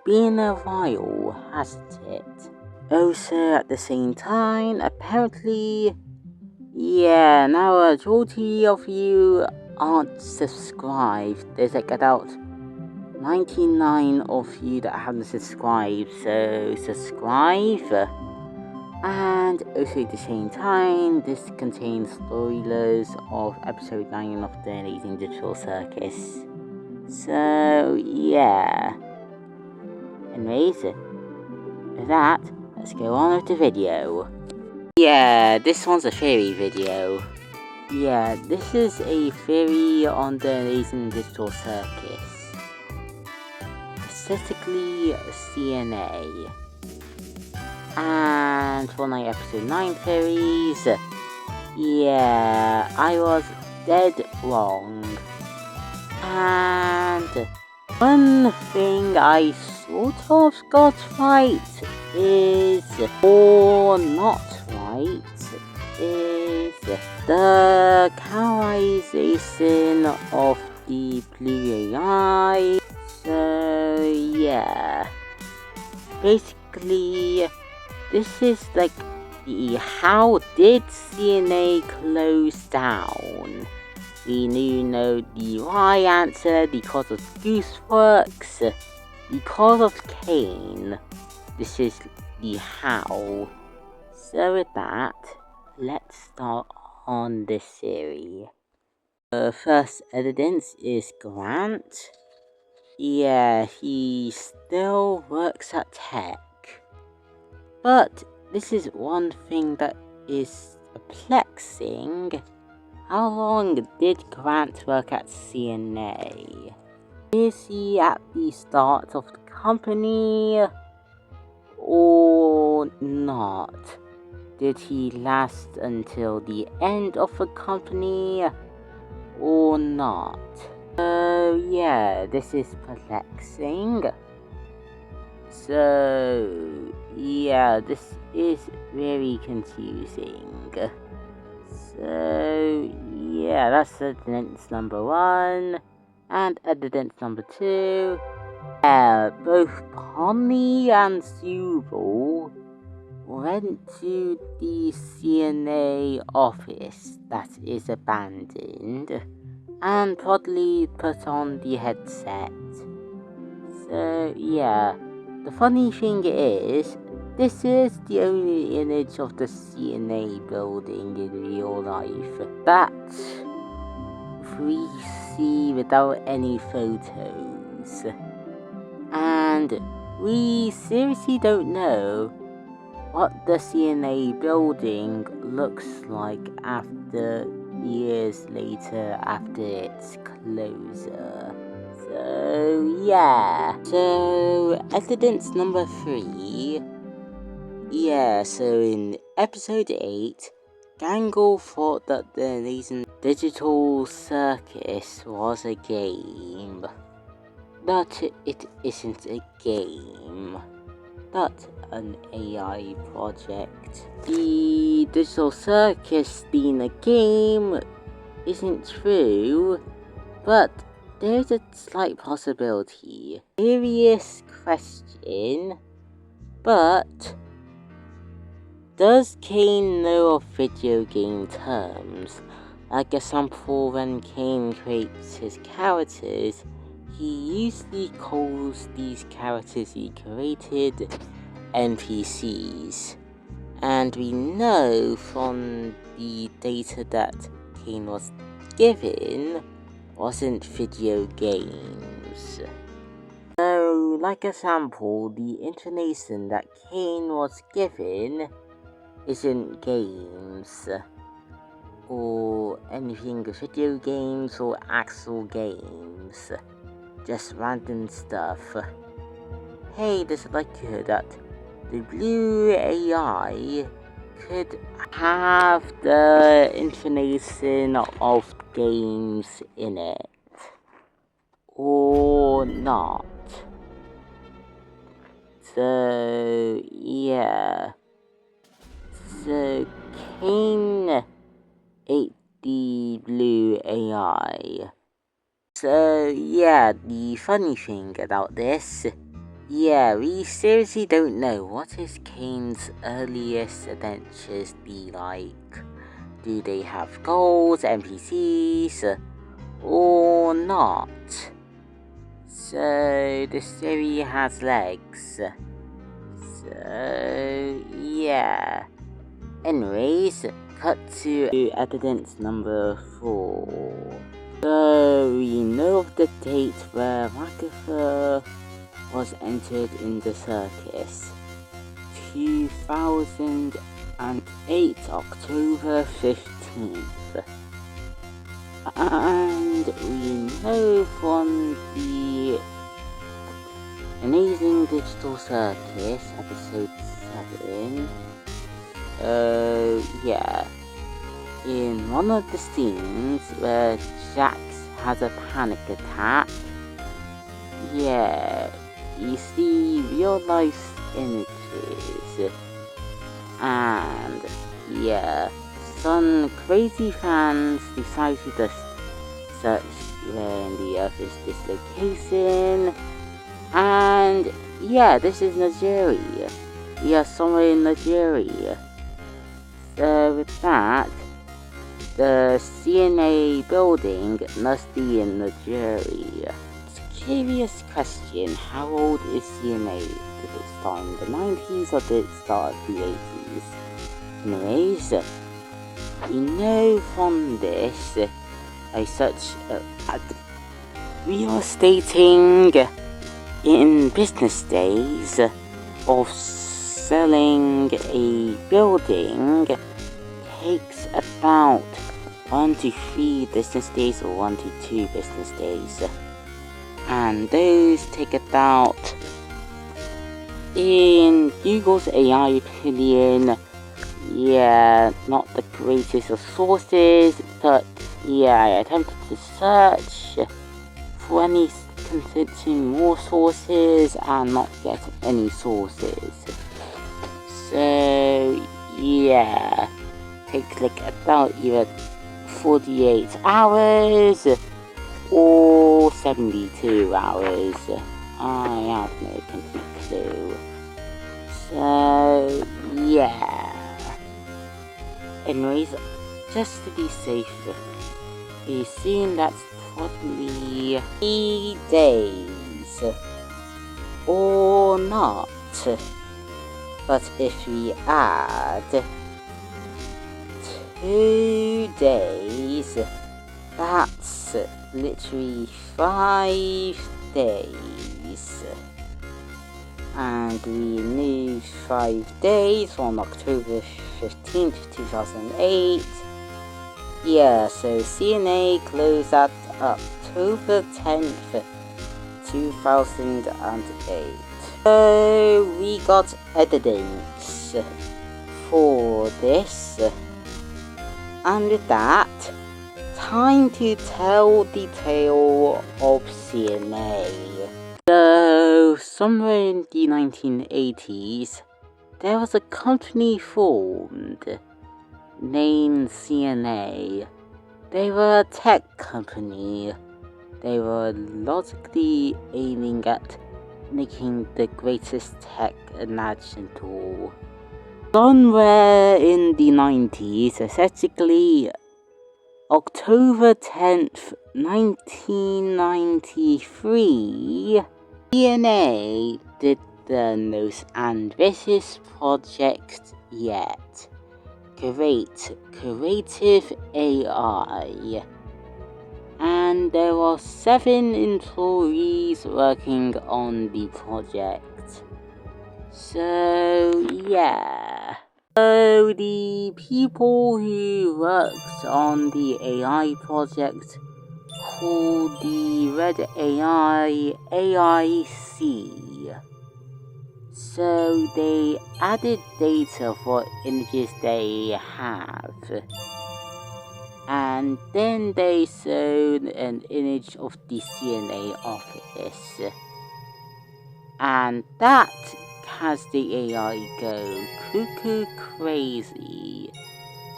been a while, hasn't it? Also, at the same time, apparently, yeah, now a majority of you aren't subscribed. There's like about 99 of you that haven't subscribed, so subscribe. And also at the same time, this contains spoilers of episode 9 of the Amazing Digital Circus. So, yeah. Anyways, with that, let's go on with the video. Yeah, this one's a theory video. Yeah, this is a theory on the Amazing Digital Circus. Specifically, CNA. And for my episode 9 theories, yeah, I was dead wrong. And one thing I sort of got right is, or not right, is the colorization of the blue AI. So yeah, basically this is like the how did CNA close down? We know the right answer because of Gooseworks, because of Kane. This is the how. So with that, let's start on this theory. The first evidence is Grant. Yeah, he still works at Tech. But this is one thing that is perplexing. How long did Grant work at CNA? Is he at the start of the company or not? Did he last until the end of the company or not? So yeah, this is perplexing. So yeah, this is very confusing. So yeah, that's evidence number 1. And evidence number 2. Both Pomni and Zubal went to the CNA office that is abandoned and probably put on the headset. So yeah, the funny thing is, this is the only image of the CNA building in real life that we see without any photos. And we seriously don't know what the CNA building looks like after years later after its closure. So yeah. So evidence number 3. Yeah, so in episode 8, Gangle thought that the Amazing Digital Circus was a game. But it isn't a game, but an AI project. The Digital Circus being a game isn't true, but there's a slight possibility. Serious question, but does Kane know of video game terms? Like a sample when Kane creates his characters, he usually calls these characters he created NPCs. And we know from the data that Kane was given wasn't video games. So, like a sample, the information that Kane was given isn't games or anything video games or actual games, just random stuff. Hey, there's a likelihood that the blue AI could have the information of games in it or not. So yeah, so Kane ate the blue AI. So yeah, the funny thing about this, Yeah, we seriously don't know what is Kane's earliest adventures be like. Do they have goals, NPCs, or not? So the story has legs. So yeah. Anyways, cut to evidence number 4. So we know of the date where Magatha was entered in the circus. 2008, October 15th. And we know from the Amazing Digital Circus, episode 7, yeah, in one of the scenes where Jax has a panic attack, yeah, you see real life images, and yeah, some crazy fans decide to just search when the Earth is dislocation, and yeah, this is Nigeria. We are somewhere in Nigeria. So with that, the CNA building must be in Nigeria. It's a curious question, how old is CNA? Did it start in the 90s or did it start in the 80s? Anyways, we know from this, I search we are stating in business days of selling a building takes about 1 to 3 business days or 1 to 2 business days, and those take about, in Google's AI opinion, yeah, not the greatest of sources, but yeah, I attempted to search for any convincing more sources and not get any sources. So yeah, takes like about either 48 hours or 72 hours. I have no complete clue. So yeah. Anyways, just to be safe, we assume that's probably 3 days or not. But if we add 2 days, that's literally 5 days. And we move 5 days on October 15th, 2008. Yeah, so CNA closed at October 10th, 2008. So we got evidence for this. And with that, time to tell the tale of CNA. So, somewhere in the 1980s, there was a company formed named CNA. They were a tech company. They were logically aiming at making the greatest tech imaginable. Somewhere in the 90s, essentially October 10th, 1993, CNA did the most ambitious project yet. Create creative AI. And there were 7 employees working on the project. So yeah. So the people who worked on the AI project called the Red AI AIC. So they added data for images they have. And then they showed an image of the CNA office. And that has the AI go cuckoo crazy.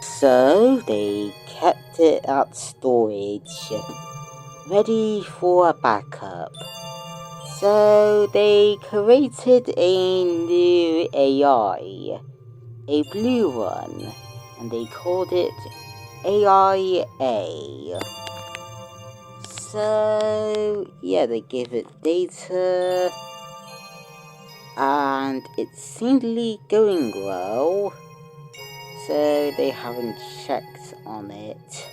So they kept it at storage, ready for a backup. So they created a new AI, a blue one, and they called it AIA. So yeah, they gave it data, and it's seemingly going well, so they haven't checked on it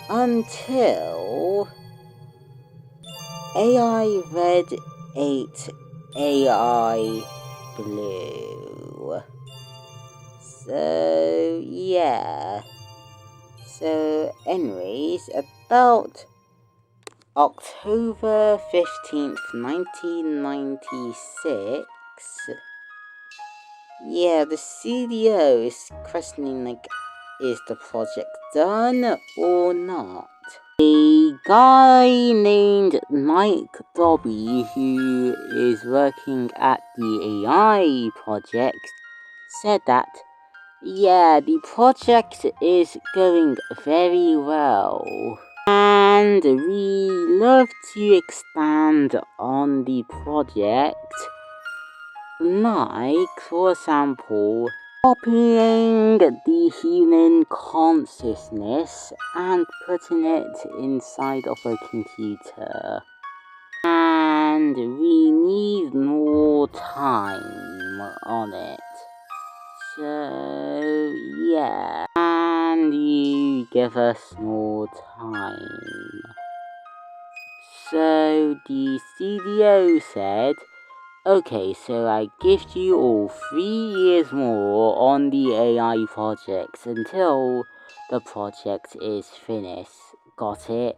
until AI Red ate AI Blue. So yeah. So anyways, about October 15th, 1996, yeah, the CDO is questioning, like, is the project done or not? A guy named Mike Dobby, who is working at the AI project, said that, yeah, the project is going very well, and we love to expand on the project, like, for example, copying the human consciousness and putting it inside of a computer. And we need more time on it. So yeah, and you give us more time. So the CDO said, okay, so I give you all 3 years more on the AI project until the project is finished. Got it?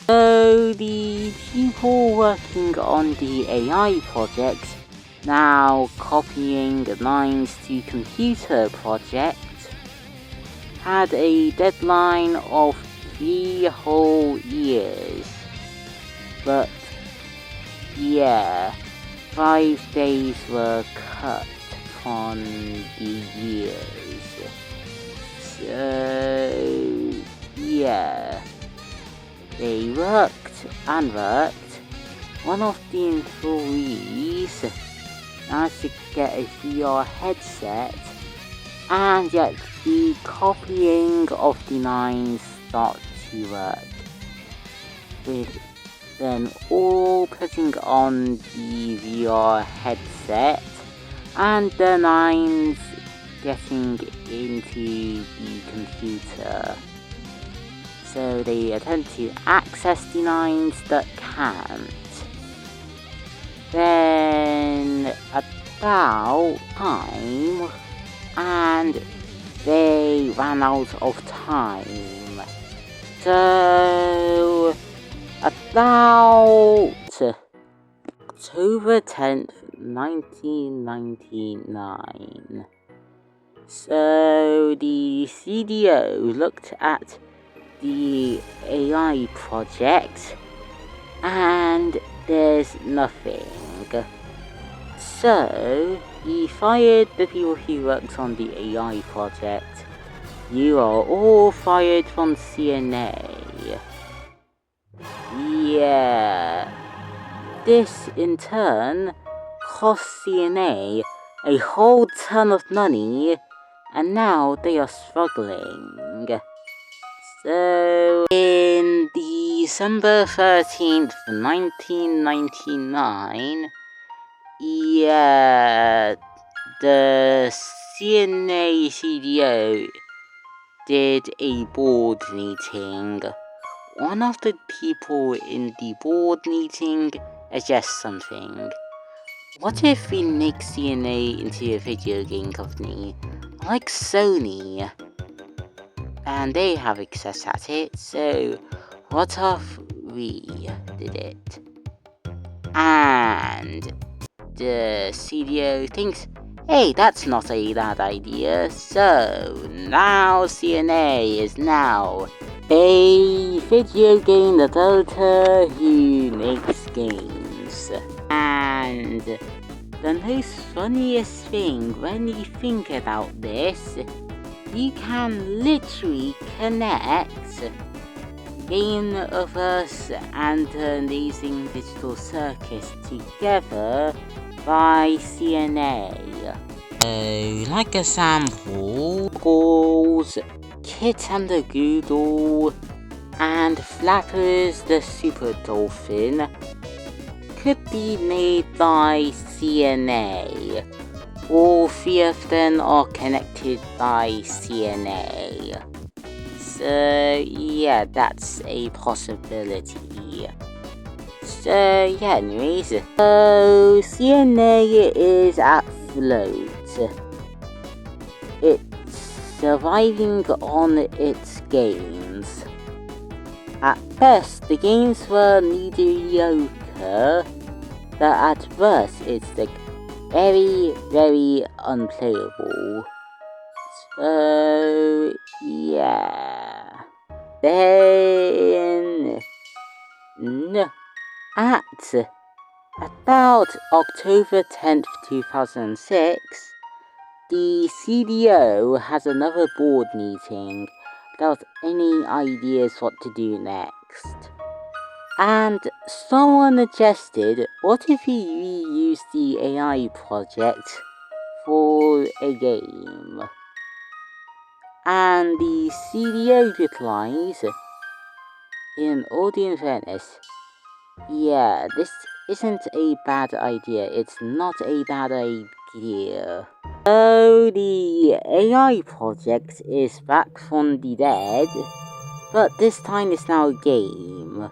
So the people working on the AI project, now copying lines to computer project, had a deadline of 3 whole years. But yeah, 5 days were cut from the years. So yeah, they worked and worked. One of the employees managed to get a VR headset, and yet the copying of the lines started to work, with them all putting on the VR headset and the lines getting into the computer. So they attempt to access the lines that can't. Then about time, and they ran out of time. So about October 10th, 1999. So the CDO looked at the AI project, and there's nothing. So he fired the people who worked on the AI project. You are all fired from CNA. Yeah. This in turn cost CNA a whole ton of money, and now they are struggling. So in December 13th, 1999, yeah, the CNA CDO did a board meeting. One of the people in the board meeting suggests something. What if we make CNA into a video game company, like Sony? And they have access at it, so what if we did it? And the CDO thinks, hey, that's not a bad idea, so now CNA is now a video game developer who makes games. And the most funniest thing when you think about this, you can literally connect game of us and an amazing digital circus together by CNA. So, like a sample, Goals, Kit and the Goodle, and Flappers the Super Dolphin could be made by CNA. All three of them are connected by CNA. So yeah, that's a possibility. So yeah, anyways. So CNA is at float. It's surviving on its games. At best, the games were mediocre, but at worst, it's like very, very unplayable. So yeah. Then at about October 10th, 2006, the CDO has another board meeting without any ideas what to do next. And someone suggested, what if we reuse the AI project for a game? And the CDO replies, in all due fairness, yeah, this isn't a bad idea, it's not a bad idea. So the AI project is back from the dead, but this time it's now a game.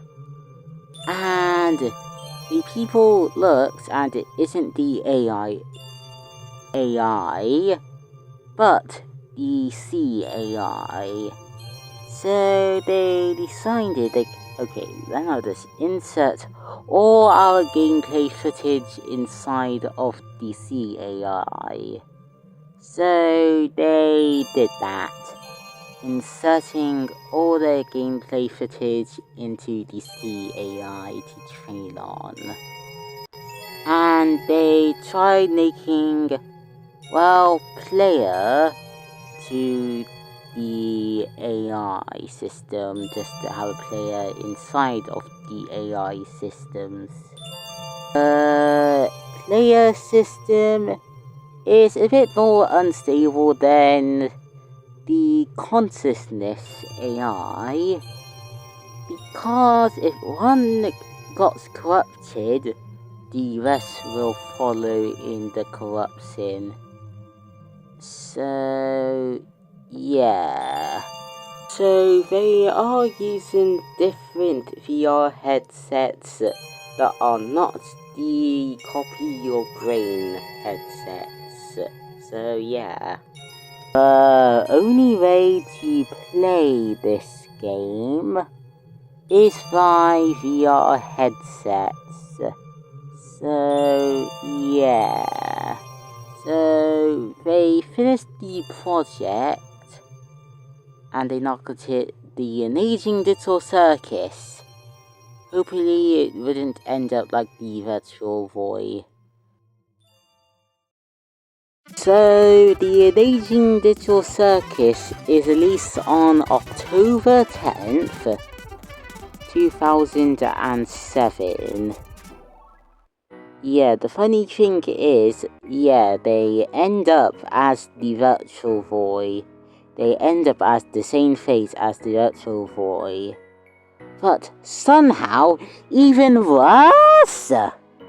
And the people looked and it isn't the AI, but the CAI. So they decided, like, okay, then I'll just insert all our gameplay footage inside of the CAI. So they did that, inserting all their gameplay footage into the CAI to train on. And they tried making, well, player to the AI system, just to have a player inside of the AI systems. Player system is a bit more unstable than the consciousness AI, because if one got corrupted, the rest will follow in the corruption. So yeah. So they are using different VR headsets that are not the copy your brain headsets. So yeah. The only way to play this game is by VR headsets. So yeah. So they finished the project and they knocked it the amazing digital circus. Hopefully it wouldn't end up like the virtual boy. So the amazing digital circus is released on October 10th, 2007. Yeah, the funny thing is, yeah, they end up as the virtual boy. They end up as the same fate as the virtual boy. But somehow, even worse!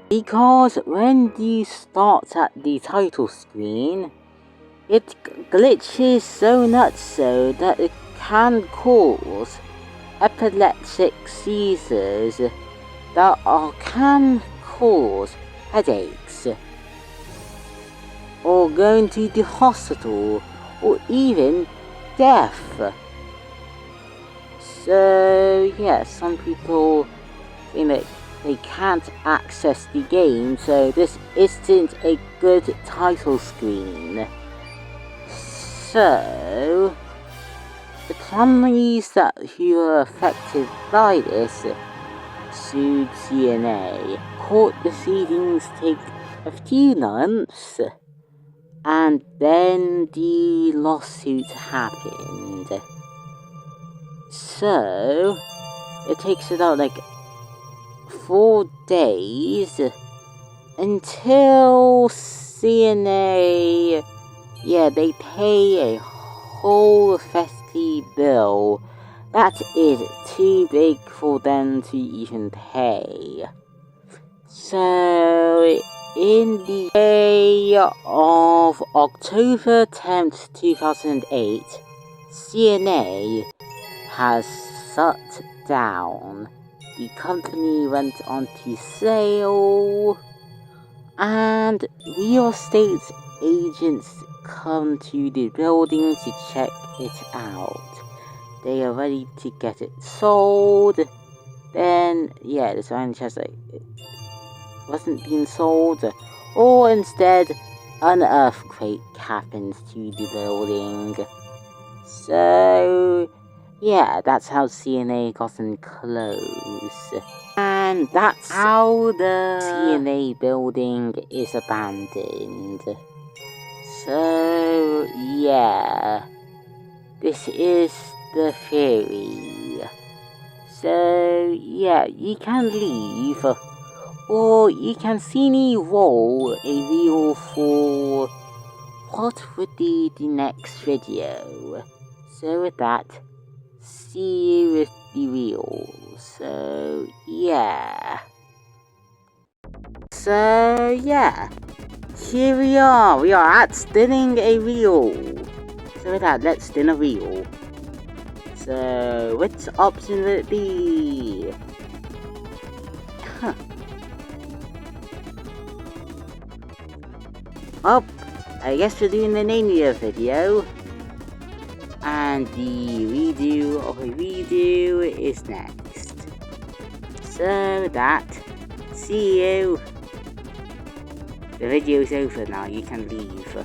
Because when you start at the title screen, it glitches so nuts so that it can cause epileptic seizures that can cause headaches, or going to the hospital, or even death. So yeah, some people think that they can't access the game, so this isn't a good title screen. So the companies who are affected by this sued CNA. Court proceedings take a few months, and then the lawsuit happened. So it takes about like 4 days until CNA, yeah, they pay a whole festive bill that is too big for them to even pay. So, in the day of October 10th, 2008, CNA has shut down. The company went onto sale, and real estate agents come to the building to check it out. They are ready to get it sold. Then, yeah, the franchise wasn't being sold, or instead, an earthquake happens to the building. So, yeah, that's how CNA gotten closed. And that's how the CNA building is abandoned. So, yeah, this is the theory. So, yeah, you can leave, or you can see me roll a reel for what would be the next video. So with that, see you with the reel. So yeah. Here we are at spinning a reel. So with that, let's spin a reel. So which option would it be? Well, I guess we're doing the mania video. And the redo of a redo is next. So that, see you. The video's over now, you can leave.